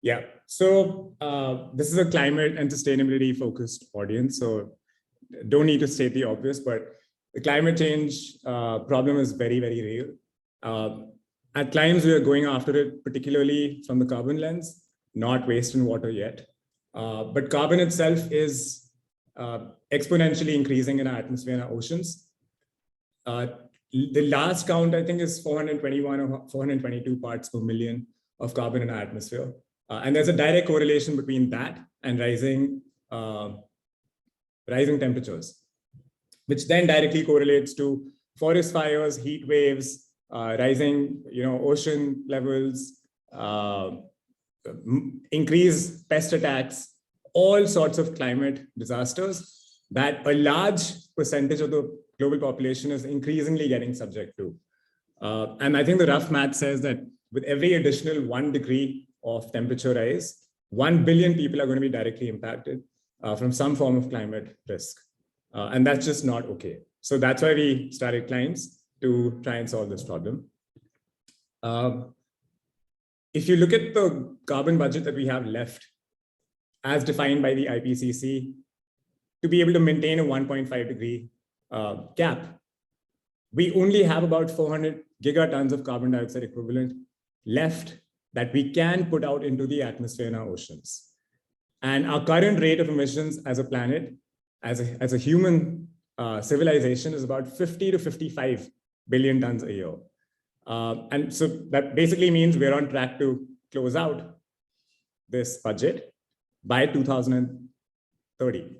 Yeah. So this is a climate and sustainability focused audience. So don't need to state the obvious, but the climate change problem is very, very real. At Climes, we are going after it, particularly from the carbon lens, not waste and water yet. But carbon itself is exponentially increasing in our atmosphere and our oceans. The last count, I think, is 421 or 422 parts per million of carbon in our atmosphere. And there's a direct correlation between that and rising temperatures, which then directly correlates to forest fires, heat waves, rising ocean levels, increased pest attacks, all sorts of climate disasters that a large percentage of the global population is increasingly getting subject to. And I think the rough math says that with every additional 1 degree of temperature rise, 1 billion people are going to be directly impacted from some form of climate risk. And that's just not okay. So that's why we started Climes, to try and solve this problem. If you look at the carbon budget that we have left, as defined by the IPCC, to be able to maintain a 1.5 degree cap, we only have about 400 gigatons of carbon dioxide equivalent left that we can put out into the atmosphere and our oceans. And our current rate of emissions as a planet, as a human civilization, is about 50 to 55 billion tons a year. And so that basically means we're on track to close out this budget by 2030.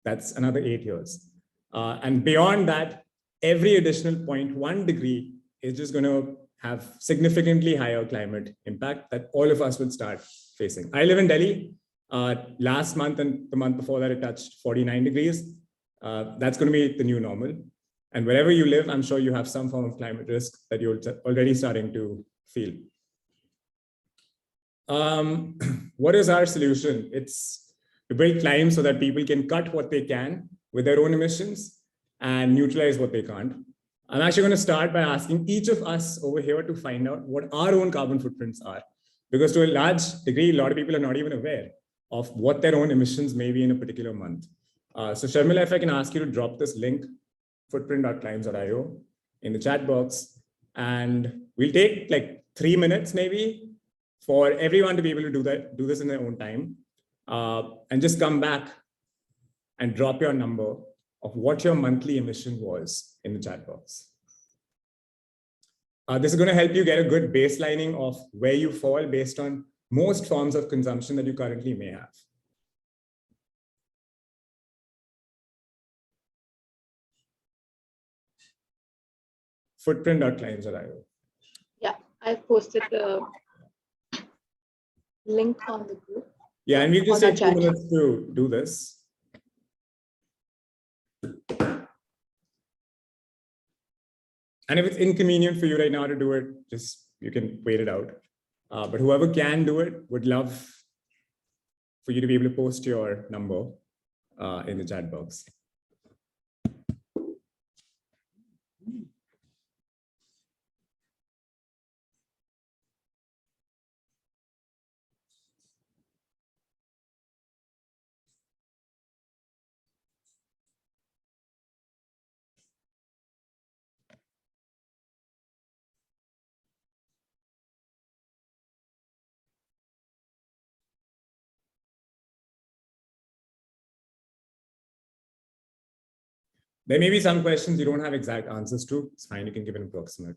That's another 8 years. And beyond that, every additional 0.1 degree is just going to have significantly higher climate impact that all of us will start facing. I live in Delhi. Last month and the month before that, it touched 49 degrees. That's going to be the new normal. And wherever you live, I'm sure you have some form of climate risk that you're already starting to feel. What is our solution? It's to build Climes so that people can cut what they can with their own emissions and neutralize what they can't. I'm actually going to start by asking each of us over here to find out what our own carbon footprints are, because to a large degree, a lot of people are not even aware of what their own emissions may be in a particular month. So Sharmila, if I can ask you to drop this link, footprint.climes.io, in the chat box, and we'll take like 3 minutes maybe for everyone to be able to do this in their own time, and just come back and drop your number of what your monthly emission was in the chat box. This is going to help you get a good baselining of where you fall based on most forms of consumption that you currently may have. Footprint.climes.io. Yeah, I've posted the link on the group. Yeah, and we'll just take 2 minutes to do this. And if it's inconvenient for you right now to do it, you can wait it out. But whoever can do it, would love for you to be able to post your number in the chat box. There may be some questions you don't have exact answers to. It's fine, you can give an approximate.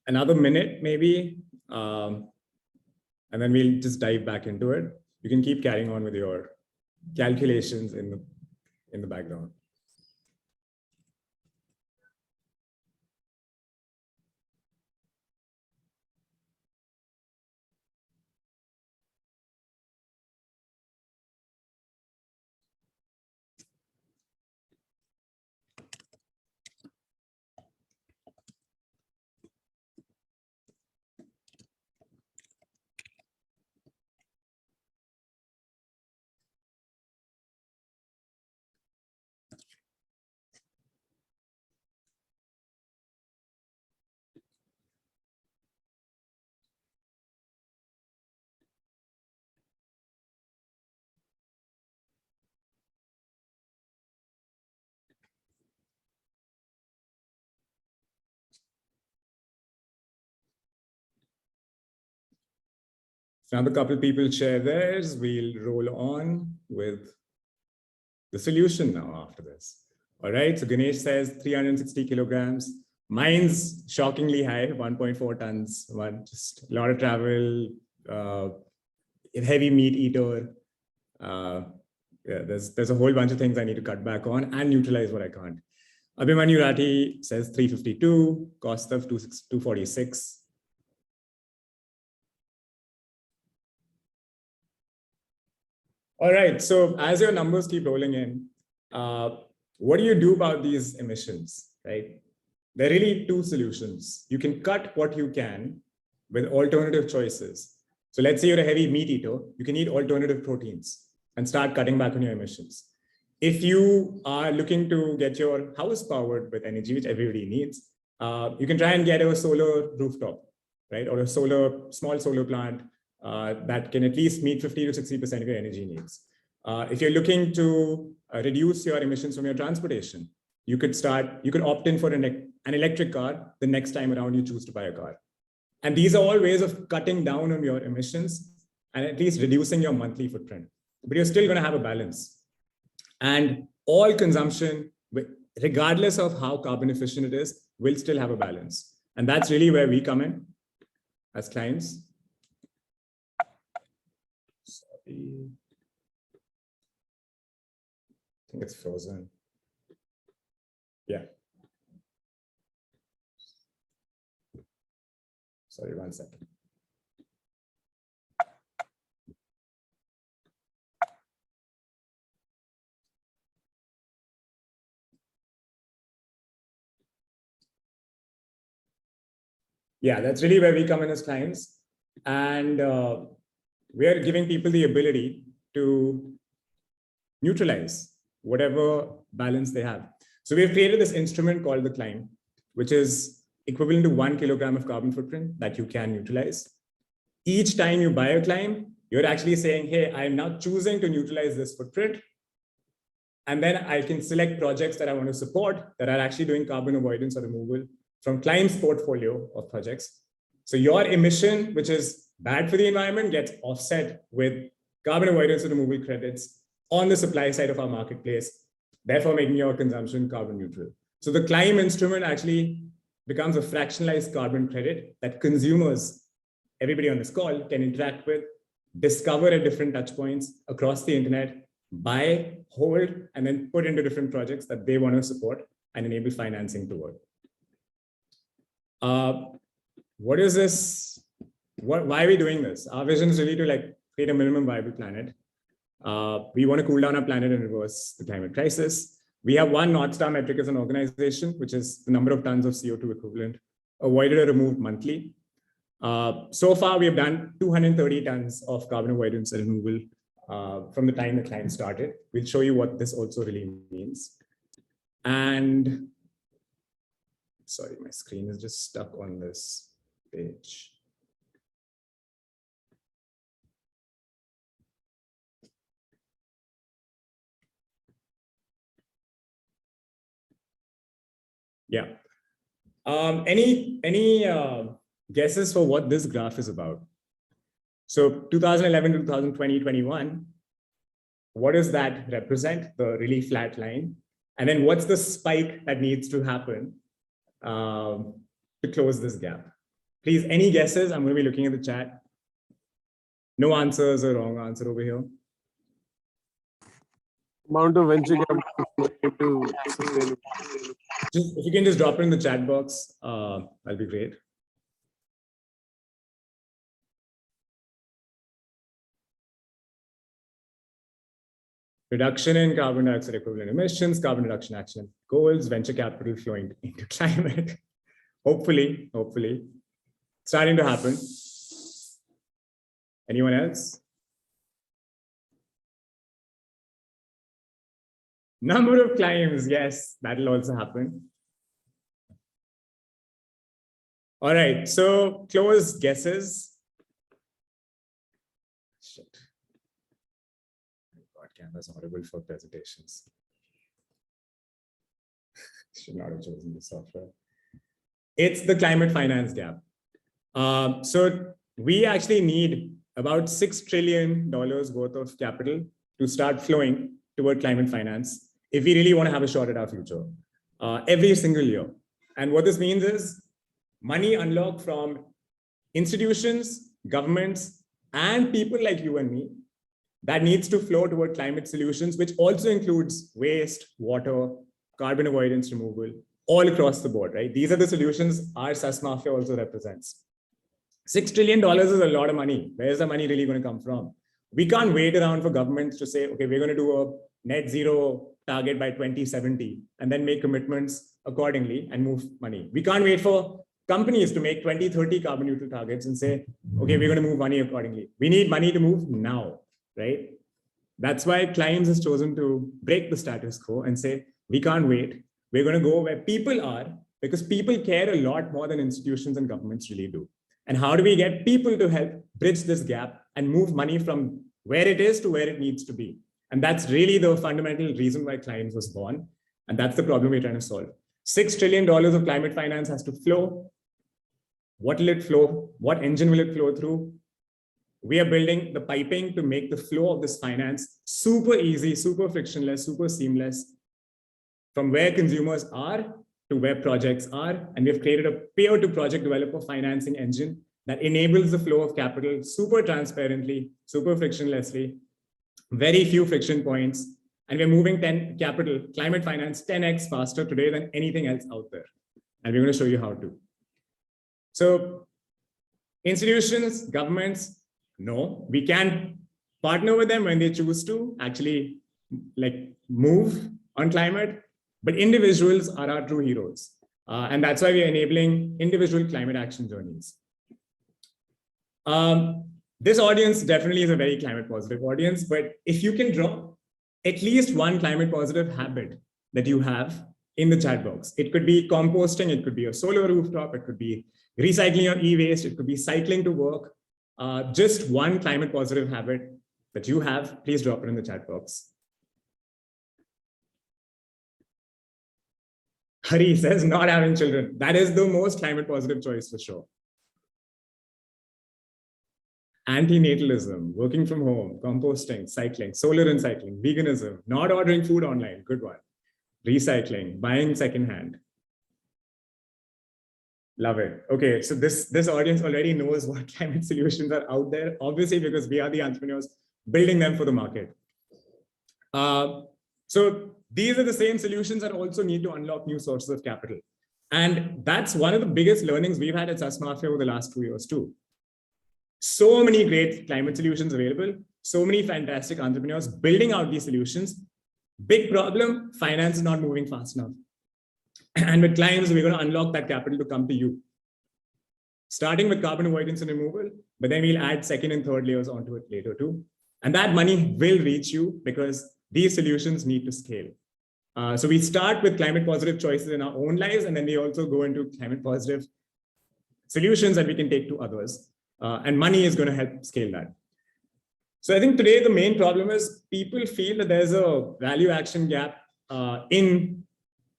Another minute, maybe, and then we'll just dive back into it. You can keep carrying on with your calculations in the background. So now a couple of people share theirs. We'll roll on with the solution now after this. All right, so Ganesh says 360 kilograms. Mine's shockingly high, 1.4 tons. Just a lot of travel, heavy meat eater. Yeah, there's a whole bunch of things I need to cut back on and neutralize what I can't. Abhimanyu Rati says 352, cost of 246. All right, so as your numbers keep rolling in, what do you do about these emissions, right? There are really two solutions. You can cut what you can with alternative choices. So let's say you're a heavy meat eater, you can eat alternative proteins and start cutting back on your emissions. If you are looking to get your house powered with energy, which everybody needs, you can try and get a solar rooftop, right? Or a small solar plant that can at least meet 50 to 60% of your energy needs. If you're looking to reduce your emissions from your transportation, you could opt in for an electric car the next time around you choose to buy a car. And these are all ways of cutting down on your emissions and at least reducing your monthly footprint. But you're still going to have a balance. And all consumption, regardless of how carbon efficient it is, will still have a balance. And that's really where we come in as clients. Sorry. I think it's frozen. Yeah. Sorry, 1 second. Yeah, that's really where we come in as clients. And we are giving people the ability to neutralize whatever balance they have. So we've created this instrument called the Climb, which is equivalent to 1 kilogram of carbon footprint that you can neutralize. Each time you buy a Climb, you're actually saying, hey, I'm now choosing to neutralize this footprint. And then I can select projects that I want to support that are actually doing carbon avoidance or removal from Climb's portfolio of projects. So your emission, which is bad for the environment, gets offset with carbon avoidance and removal credits on the supply side of our marketplace, therefore making your consumption carbon neutral. So the Climb instrument actually becomes a fractionalized carbon credit that consumers, everybody on this call, can interact with, discover at different touch points across the internet, buy, hold, and then put into different projects that they want to support and enable financing toward. What is this? Why are we doing this? Our vision is really to create a minimum viable planet. We want to cool down our planet and reverse the climate crisis. We have one North Star metric as an organization, which is the number of tons of CO2 equivalent avoided or removed monthly. So far, we have done 230 tons of carbon avoidance and removal from the time the Climb started. We'll show you what this also really means. And sorry, my screen is just stuck on this page. Yeah. Any guesses for what this graph is about? So 2011 to 2020, 21, what does that represent? The really flat line. And then what's the spike that needs to happen to close this gap? Please, any guesses? I'm going to be looking at the chat. No answers or wrong answer over here. Amount of venture capital into sustainable. If you can just drop it in the chat box, that'll be great. Reduction in carbon dioxide equivalent emissions, carbon reduction action goals, venture capital flowing into climate. Hopefully, starting to happen. Anyone else? Number of climbs, yes, that'll also happen. All right, so close guesses. Shit. God, Canva's horrible for presentations. Should not have chosen this software. It's the climate finance gap. So we actually need about $6 trillion worth of capital to start flowing toward climate finance if we really want to have a shot at our future every single year. And what this means is money unlocked from institutions, governments, and people like you and me that needs to flow toward climate solutions, which also includes waste, water, carbon avoidance removal, all across the board, right? These are the solutions our SusMafia also represents. $6 trillion is a lot of money. Where is the money really going to come from? We can't wait around for governments to say, okay, we're going to do a net zero target by 2070 and then make commitments accordingly and move money. We can't wait for companies to make 2030 carbon neutral targets and say, okay, we're going to move money accordingly. We need money to move now, right? That's why Climes has chosen to break the status quo and say, we can't wait. We're going to go where people are, because people care a lot more than institutions and governments really do. And how do we get people to help bridge this gap and move money from where it is to where it needs to be? And that's really the fundamental reason why Climes was born. And that's the problem we're trying to solve. $6 trillion of climate finance has to flow. What will it flow? What engine will it flow through? We are building the piping to make the flow of this finance super easy, super frictionless, super seamless, from where consumers are to where projects are. And we've created a peer-to-project developer financing engine that enables the flow of capital super transparently, super frictionlessly, very few friction points. And we're moving climate finance 10x faster today than anything else out there. And we're going to show you how to. So institutions, governments, no, we can partner with them when they choose to actually move on climate, but individuals are our true heroes. And that's why we are enabling individual climate action journeys. This audience definitely is a very climate positive audience, but if you can drop at least one climate positive habit that you have in the chat box, it could be composting, it could be a solar rooftop, it could be recycling your e-waste, it could be cycling to work. Just one climate positive habit that you have, please drop it in the chat box. Hari says not having children. That is the most climate positive choice for sure. Antinatalism, working from home, composting, cycling, solar and cycling, veganism, not ordering food online, good one. Recycling, buying secondhand. Love it. Okay, so this audience already knows what climate solutions are out there, obviously, because we are the entrepreneurs building them for the market. So these are the same solutions that also need to unlock new sources of capital. And that's one of the biggest learnings we've had at SusMafia over the last 2 years too. So many great climate solutions available, so many fantastic entrepreneurs building out these solutions. Big problem, finance is not moving fast enough. And with Climes, we're going to unlock that capital to come to you. Starting with carbon avoidance and removal, but then we'll add second and third layers onto it later too. And that money will reach you because these solutions need to scale. So we start with climate positive choices in our own lives, and then we also go into climate positive solutions that we can take to others. And money is going to help scale that. So I think today the main problem is people feel that there's a value action gap in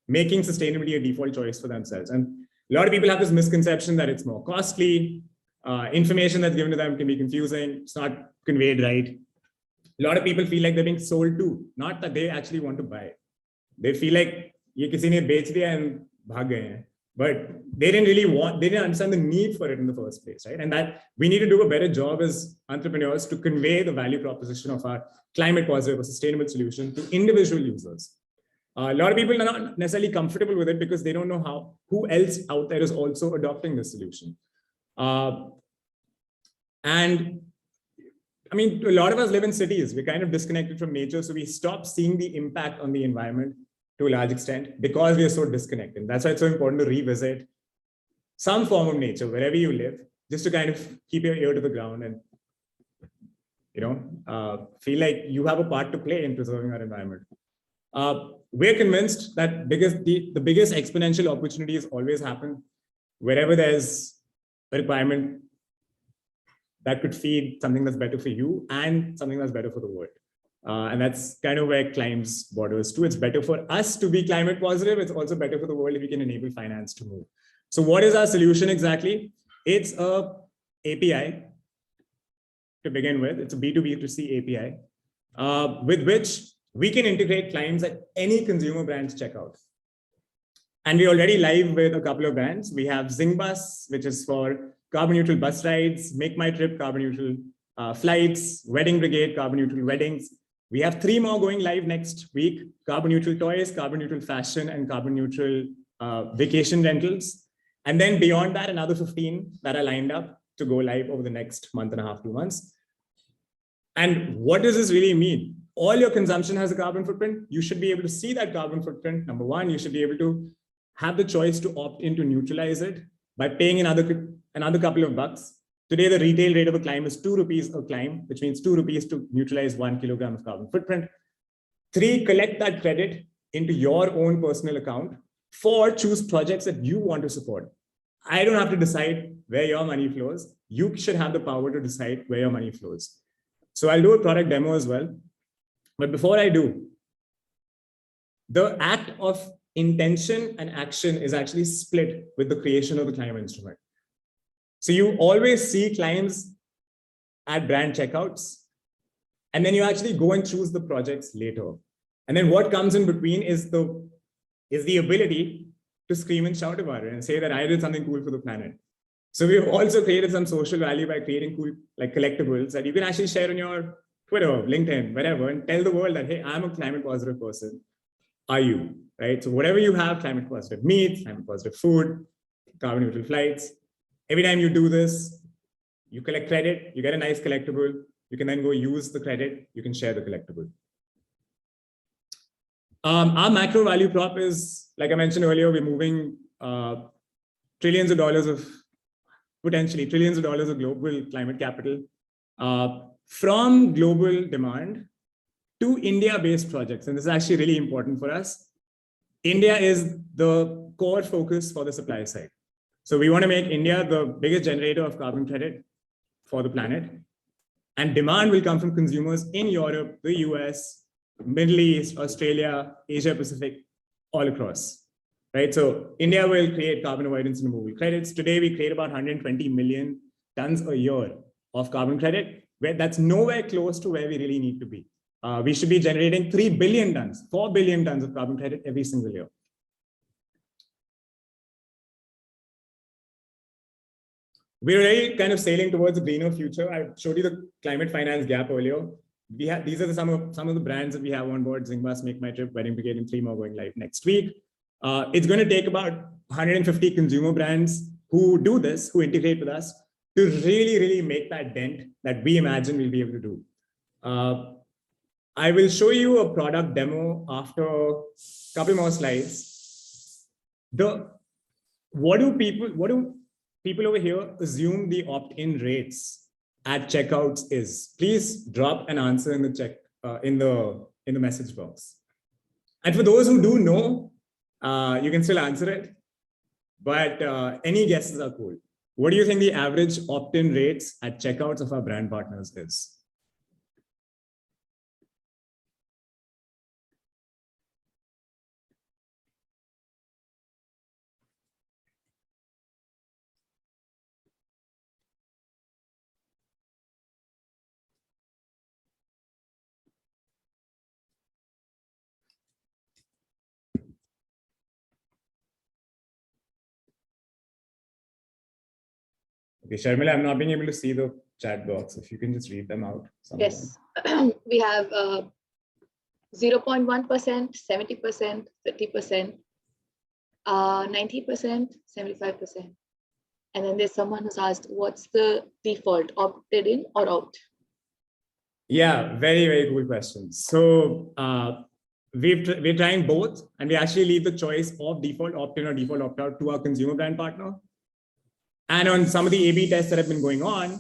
making sustainability a default choice for themselves. And a lot of people have this misconception that it's more costly, information that's given to them can be confusing, it's not conveyed right. A lot of people feel like they're being sold to, not that they actually want to buy. They feel like ye kisi ne bech diya and bhag gaye hain. But they didn't understand the need for it in the first place, right? And that we need to do a better job as entrepreneurs to convey the value proposition of our climate positive or sustainable solution to individual users. A lot of people are not necessarily comfortable with it because they don't know who else out there is also adopting this solution. And I mean, a lot of us live in cities. We're kind of disconnected from nature. So we stop seeing the impact on the environment to a large extent because we are so disconnected. That's why it's so important to revisit some form of nature wherever you live, just to kind of keep your ear to the ground and, feel like you have a part to play in preserving our environment. We're convinced that the biggest exponential opportunities always happen wherever there's a requirement that could feed something that's better for you and something that's better for the world. And that's kind of where Climes borders to. It's better for us to be climate positive. It's also better for the world if we can enable finance to move. So what is our solution exactly? It's a API to begin with. It's a B2B2C API with which we can integrate Climes at any consumer brand's checkout. And we're already live with a couple of brands. We have Zingbus, which is for carbon neutral bus rides, Make My Trip, carbon neutral flights, Wedding Brigade, carbon neutral weddings. We have 3 more going live next week: carbon neutral toys, carbon neutral fashion, and carbon neutral vacation rentals. And then beyond that, another 15 that are lined up to go live over the next month and a half, 2 months. And what does this really mean? All your consumption has a carbon footprint. You should be able to see that carbon footprint. Number one, you should be able to have the choice to opt in to neutralize it by paying another couple of bucks. Today, the retail rate of a climb is 2 rupees a climb, which means 2 rupees to neutralize 1 kilogram of carbon footprint. 3, collect that credit into your own personal account. 4, choose projects that you want to support. I don't have to decide where your money flows. You should have the power to decide where your money flows. So I'll do a product demo as well. But before I do, the act of intention and action is actually split with the creation of the Climb instrument. So you always see Climbs at brand checkouts, and then you actually go and choose the projects later. And then what comes in between is the ability to scream and shout about it and say that I did something cool for the planet. So we've also created some social value by creating cool like collectibles that you can actually share on your Twitter, LinkedIn, wherever, and tell the world that, hey, I'm a climate positive person. Are you? Right? So whatever you have, climate positive meat, climate positive food, carbon neutral flights. Every time you do this, you collect credit, you get a nice collectible. You can then go use the credit. You can share the collectible. Our macro value prop is, like I mentioned earlier, we're moving trillions of dollars of global climate capital from global demand to India-based projects. And this is actually really important for us. India is the core focus for the supply side. So we want to make India the biggest generator of carbon credit for the planet. And demand will come from consumers in Europe, the US, Middle East, Australia, Asia Pacific, all across. Right? So India will create carbon avoidance and removal credits. Today, we create about 120 million tons a year of carbon credit, where that's nowhere close to where we really need to be. We should be generating 3 billion tons, 4 billion tons of carbon credit every single year. We're already kind of sailing towards a greener future. I showed you the climate finance gap earlier. These are some of the brands that we have on board: Zingbus, Make My Trip, Wedding Brigade, and 3 more going live next week. It's going to take about 150 consumer brands who do this, who integrate with us, to really, really make that dent that we imagine we'll be able to do. I will show you a product demo after a couple more slides. What do people over here assume the opt-in rates at checkouts is? Please drop an answer in the message box. And for those who do know, you can still answer it, but any guesses are cool. What do you think the average opt-in rates at checkouts of our brand partners is? Okay, Sharmila, I'm not being able to see the chat box. If you can just read them out. Somewhere. Yes, we have 0.1%, 70%, 30%, 90%, 75%. And then there's someone who's asked, what's the default, opted in or out? Yeah, very, very cool question. So we're trying both, and we actually leave the choice of default opt-in or default opt-out to our consumer brand partner. And on some of the A/B tests that have been going on,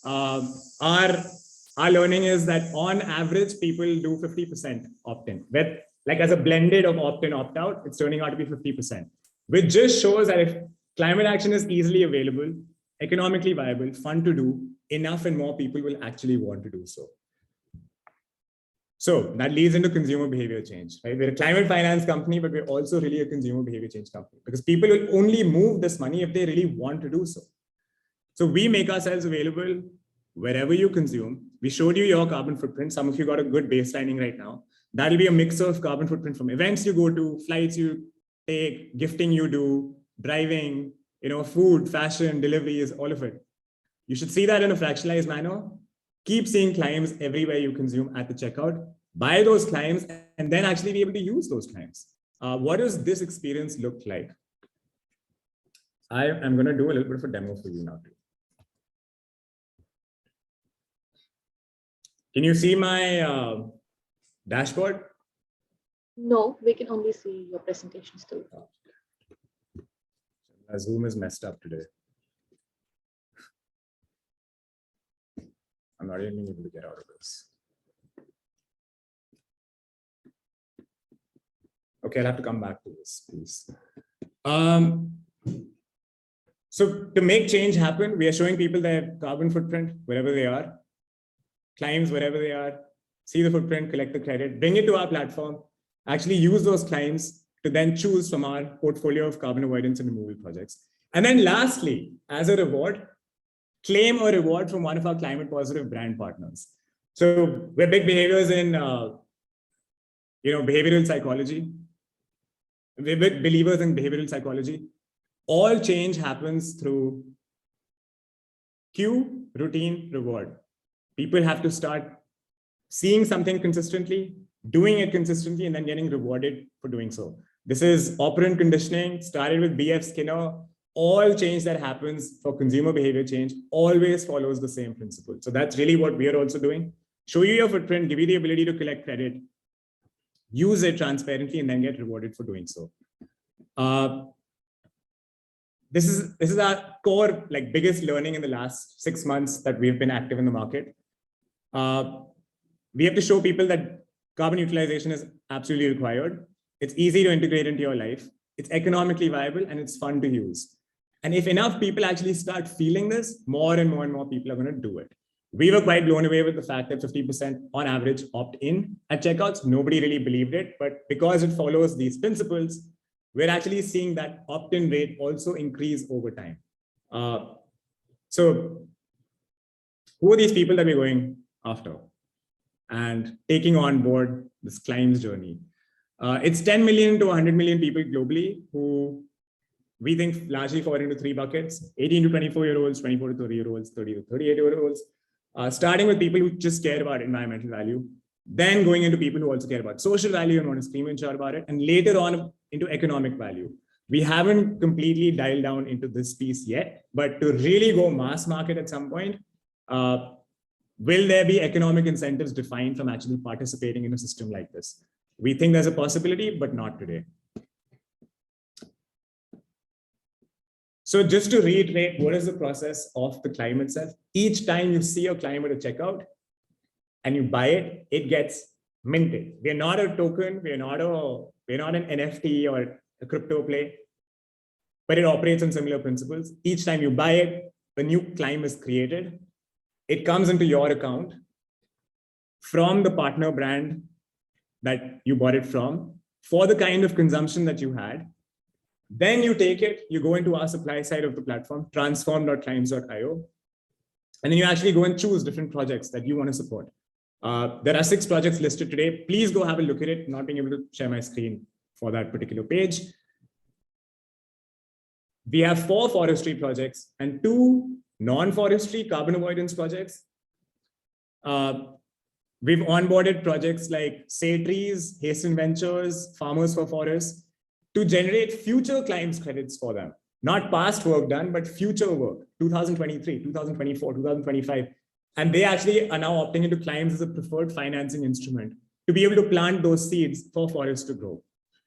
our learning is that on average, people do 50% opt-in. But like as a blended of opt-in, opt-out, it's turning out to be 50%, which just shows that if climate action is easily available, economically viable, fun to do, enough and more people will actually want to do so. So that leads into consumer behavior change, right? We're a climate finance company, but we're also really a consumer behavior change company, because people will only move this money if they really want to do so. So we make ourselves available wherever you consume. We showed you your carbon footprint. Some of you got a good baselining right now. That'll be a mix of carbon footprint from events you go to, flights you take, gifting you do, driving, food, fashion, deliveries, all of it. You should see that in a fractionalized manner. Keep seeing Climbs everywhere you consume at the checkout. Buy those Climbs and then actually be able to use those Climbs. What does this experience look like? I am going to do a little bit of a demo for you now too. Can you see my dashboard? No, we can only see your presentation still. Zoom is messed up today. I'm not even able to get out of this. Okay, I'll have to come back to this, please. So to make change happen, we are showing people their carbon footprint wherever they are, Climbs wherever they are, see the footprint, collect the credit, bring it to our platform, actually use those Climbs to then choose from our portfolio of carbon avoidance and removal projects. And then lastly, as a reward, claim a reward from one of our climate positive brand partners. So we're big behaviors in behavioral psychology. We're big believers in behavioral psychology. All change happens through cue, routine, reward. People have to start seeing something consistently, doing it consistently, and then getting rewarded for doing so. This is operant conditioning, started with B.F. Skinner. All change that happens for consumer behavior change always follows the same principle. So that's really what we are also doing. Show you your footprint, give you the ability to collect credit, use it transparently, and then get rewarded for doing so. This is our core, biggest learning in the last 6 months that we've been active in the market. We have to show people that carbon utilization is absolutely required. It's easy to integrate into your life. It's economically viable and it's fun to use. And if enough people actually start feeling this, more and more people are going to do it. We were quite blown away with the fact that 50% on average opt in at checkouts. Nobody really believed it, but because it follows these principles, we're actually seeing that opt-in rate also increase over time. So who are these people that we're going after and taking on board this Climbs journey? It's 10 million to 100 million people globally who we think largely fall into 3 buckets: 18 to 24-year-olds, 24 to 30-year-olds, 30 to 38-year-olds, starting with people who just care about environmental value, then going into people who also care about social value and want to scream and shout about it, and later on into economic value. We haven't completely dialed down into this piece yet, but to really go mass market at some point, will there be economic incentives defined from actually participating in a system like this? We think there's a possibility, but not today. So just to reiterate, what is the process of the Climb itself? Each time you see a Climb at a checkout and you buy it, it gets minted. We're not a token, we're not an NFT or a crypto play, but it operates on similar principles. Each time you buy it, a new Climb is created. It comes into your account from the partner brand that you bought it from for the kind of consumption that you had. Then you take it, you go into our supply side of the platform, transform.climbs.io, and then you actually go and choose different projects that you want to support. There are 6 projects listed today. Please go have a look at it. Not being able to share my screen for that particular page. We have 4 forestry projects and 2 non-forestry carbon avoidance projects. We've onboarded projects like Say Trees, Hasten Ventures, Farmers for Forests to generate future Climbs credits for them. Not past work done, but future work, 2023, 2024, 2025. And they actually are now opting into Climbs as a preferred financing instrument to be able to plant those seeds for forests to grow.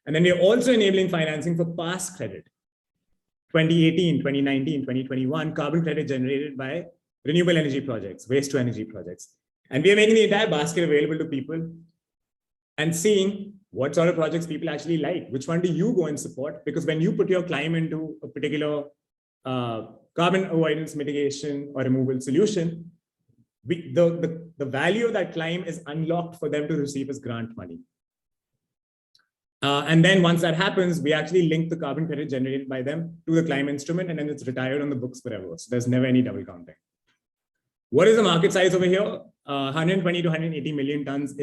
And then we're also enabling financing for past credit. 2018, 2019, 2021, carbon credit generated by renewable energy projects, waste to energy projects. And we are making the entire basket available to people and seeing what sort of projects people actually like. Which one do you go and support? Because when you put your Climb into a particular carbon avoidance mitigation or removal solution, the value of that Climb is unlocked for them to receive as grant money. And then once that happens, we actually link the carbon credit generated by them to the Climb instrument, and then it's retired on the books forever. So there's never any double counting. What is the market size over here? 120 to 180 million tons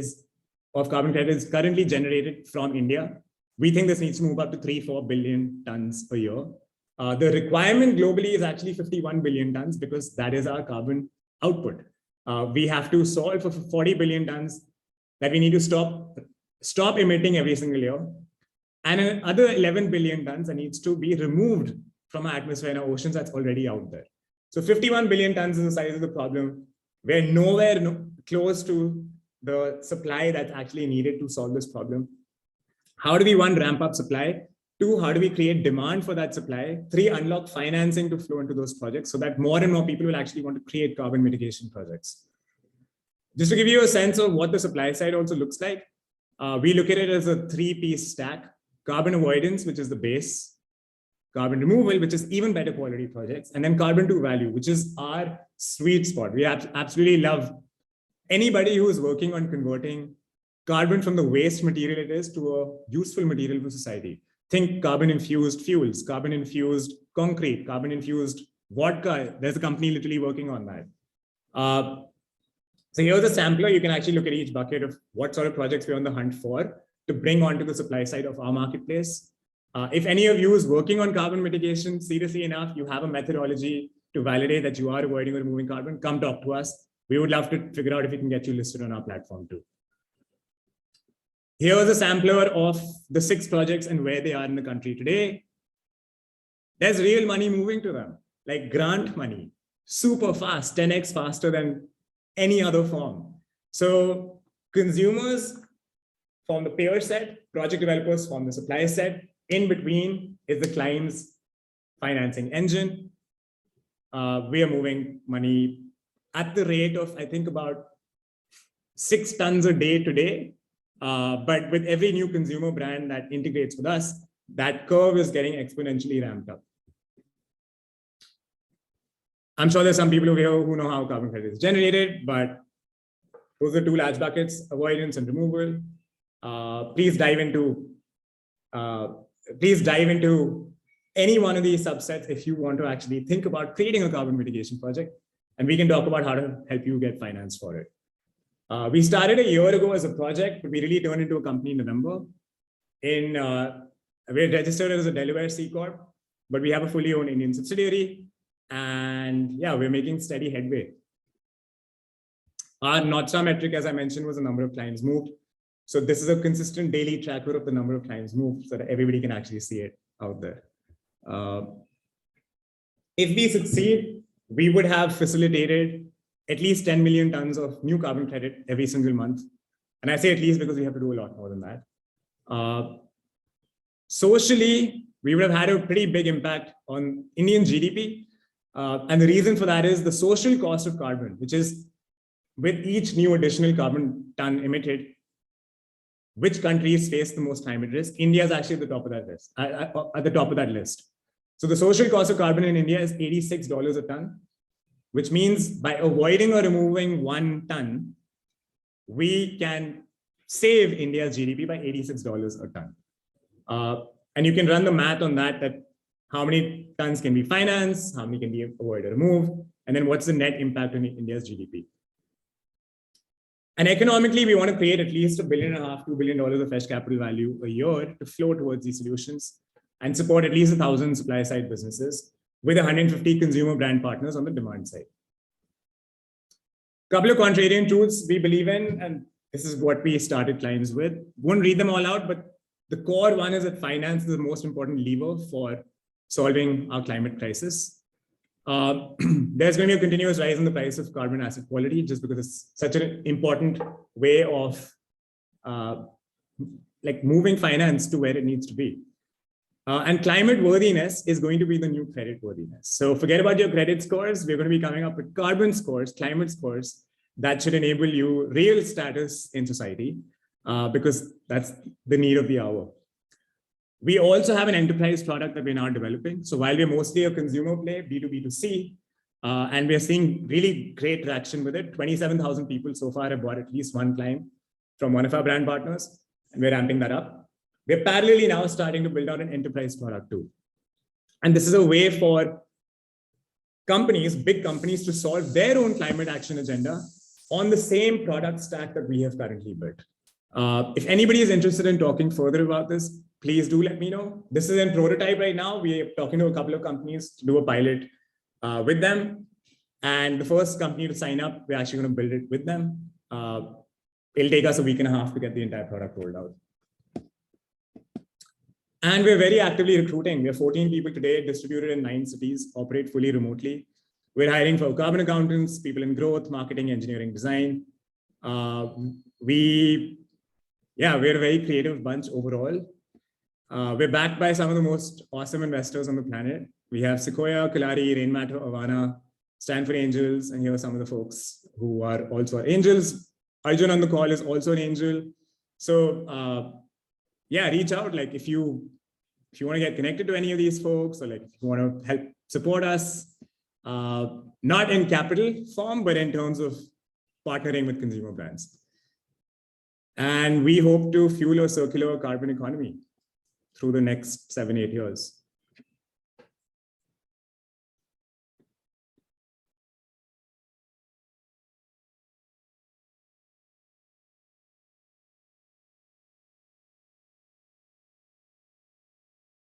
of carbon credits currently generated from India. We think this needs to move up to 3-4 billion tons a year. The requirement globally is actually 51 billion tons because that is our carbon output. We have to solve for 40 billion tons that we need to stop emitting every single year. And another 11 billion tons that needs to be removed from our atmosphere and our oceans that's already out there. So 51 billion tons is the size of the problem. We're nowhere close to the supply that's actually needed to solve this problem. How do we, one, ramp up supply? Two, how do we create demand for that supply? Three, unlock financing to flow into those projects so that more and more people will actually want to create carbon mitigation projects. Just to give you a sense of what the supply side also looks like, we look at it as a three-piece stack: carbon avoidance, which is the base; carbon removal, which is even better quality projects; and then carbon to value, which is our sweet spot. We absolutely love anybody who is working on converting carbon from the waste material it is to a useful material for society. Think carbon-infused fuels, carbon-infused concrete, carbon-infused vodka. There's a company literally working on that. So here's a sampler. You can actually look at each bucket of what sort of projects we're on the hunt for to bring onto the supply side of our marketplace. If any of you is working on carbon mitigation, seriously enough, you have a methodology to validate that you are avoiding or removing carbon, come talk to us. We would love to figure out if we can get you listed on our platform too. Here's a sampler of the 6 projects and where they are in the country today. There's real money moving to them, like grant money, super fast, 10x faster than any other form. So consumers form the payer set, project developers form the supply set. In between is the Climes financing engine. We are moving money at the rate of, I think, about 6 tons a day today. But with every new consumer brand that integrates with us, that curve is getting exponentially ramped up. I'm sure there's some people over here who know how carbon credit is generated, but those are 2 large buckets: avoidance and removal. Please dive into any one of these subsets if you want to actually think about creating a carbon mitigation project, and we can talk about how to help you get finance for it. We started a year ago as a project, but we really turned into a company in November. We're registered as a Delaware C Corp, but we have a fully owned Indian subsidiary. And yeah, we're making steady headway. Our North Star metric, as I mentioned, was the number of clients moved. So this is a consistent daily tracker of the number of clients moved so that everybody can actually see it out there. If we succeed, we would have facilitated at least 10 million tons of new carbon credit every single month. And I say at least because we have to do a lot more than that. Socially, we would have had a pretty big impact on Indian GDP. And the reason for that is the social cost of carbon, which is with each new additional carbon ton emitted, which countries face the most climate risk. India is actually at the top of that list. At the top of that list. So the social cost of carbon in India is $86 a ton, which means by avoiding or removing 1 ton, we can save India's GDP by $86 a ton. And you can run the math on that how many tons can be financed, how many can be avoided or removed, and then what's the net impact on India's GDP. And economically, we want to create at least $1.5 billion, $2 billion of fresh capital value a year to flow towards these solutions and support at least 1,000 supply side businesses with 150 consumer brand partners on the demand side. Couple of contrarian truths we believe in, and this is what we started Climes with. Won't read them all out, but the core one is that finance is the most important lever for solving our climate crisis. There's going to be a continuous rise in the price of carbon asset quality just because it's such an important way of like moving finance to where it needs to be. And climate worthiness is going to be the new credit worthiness. So forget about your credit scores. We're going to be coming up with carbon scores, climate scores that should enable you real status in society because that's the need of the hour. We also have an enterprise product that we're now developing. So while we're mostly a consumer play, B2B2C, and we're seeing really great traction with it. 27,000 people so far have bought at least 1 client from one of our brand partners, and we're ramping that up. We're parallelly now starting to build out an enterprise product too. And this is a way for companies, big companies, to solve their own climate action agenda on the same product stack that we have currently built. If anybody is interested in talking further about this, please do let me know. This is in prototype right now. We are talking to a couple of companies to do a pilot with them. And the first company to sign up, we're actually going to build it with them. It'll take us a week and a half to get the entire product rolled out. And we're very actively recruiting. We have 14 people today, distributed in 9 cities, operate fully remotely. We're hiring for carbon accountants, people in growth, marketing, engineering, design. We're a very creative bunch overall. We're backed by some of the most awesome investors on the planet. We have Sequoia, Kalari, Rainmatter, Avana, Stanford Angels, and here are some of the folks who are also our angels. Arjun on the call is also an angel. So reach out. Like if you want to get connected to any of these folks, or like if you want to help support us, not in capital form, but in terms of partnering with consumer brands. And we hope to fuel a circular carbon economy through the next 7-8 years.